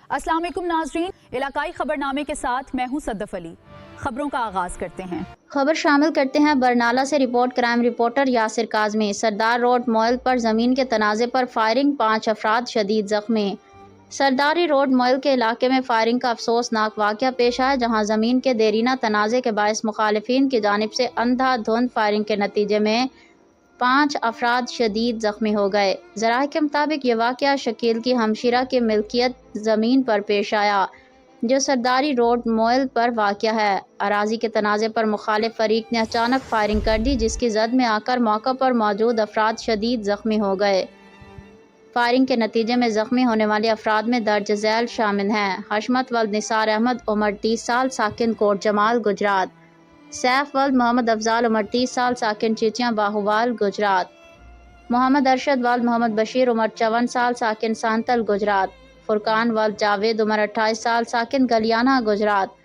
अस्सलाम वालेकुम नाजरीन, इलाकाई खबरनामे के साथ मैं हूं सद्दफ अली। खबरों का आगाज करते हैं। खबर शामिल करते हैं बरनाला से report crime reporter Yasir Kazmi. Sardar road मोइल पर ज़मीन के तनाज़े पर फायरिंग, 5 अफराद शदीद ज़ख्मी। सरदारी रोड मोइल के इलाके में फायरिंग का अफसोसनाक वाक़या पेश आया, जहां ज़मीन के देरीना तनाज़े के बायस मुखालिफिन की जानिब से अंधाधुंध फायरिंग के नतीजे में 5 अफराद शदीद ज़ख्मी हो गए। ज़राए के मुताबिक ये वाक़या शकील की हमशीरा की मिल्कियत ज़मीन पर पेश आया, जो सरदारी रोड मोइल पर वाक़या है। अराजी के तनाज़े पर मुखालिफ फरीक ने अचानक फायरिंग कर दी, जिसकी जद में आकर मौका पर मौजूद अफराद शदीद ज़ख्मी हो गए। फायरिंग के नतीजे में ज़ख्मी होने वाले अफराद में दर्ज झैल शामिल हैं हशमत वल्द निसार अहमद, उम्र 30 साल, साकिन कोट जमाल, गुजरात। सैफ वल्द मोहम्मद अफजाल, उम्र 30 साल, साकिन चिचियाँ, बाहुवाल, गुजरात। मोहम्मद अरशद वल्द मोहम्मद बशीर, उम्र 54 साल, साकिन सांतल, गुजरात। फुरकान वल्द जावेद, उम्र 28 साल, साकिन गलियाना, गुजरात।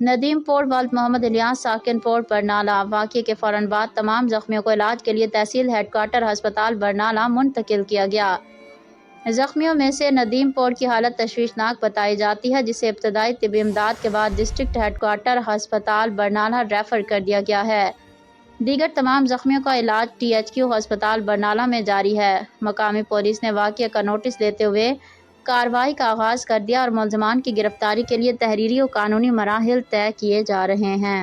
नदीम पोर वल्द मोहम्मद इलियास, साकिन पोर, बरनाला। वाक़ये के फ़ौरन बाद तमाम ज़ख्मियों को इलाज के लिए तहसील हेडक्वार्टर अस्पताल बरनाला मुंतकिल किया गया। ज़ख्मियों में से नदीम पोर की हालत तशवीशनाक बताई जाती है, जिसे इब्तदाई तिब्बी इमदाद के बाद डिस्ट्रिक्ट हेडक्वार्टर अस्पताल बरनाला रेफर कर दिया गया है। दीगर तमाम ज़ख्मियों का इलाज THQ अस्पताल बरनाला में जारी है। मकामी पुलिस ने वाक़ये का नोटिस लेते हुए कार्रवाई का आगाज़ कर दिया और मुल्ज़मान की गिरफ्तारी के लिए तहरीरी और कानूनी मराहिल तय किए जा रहे हैं।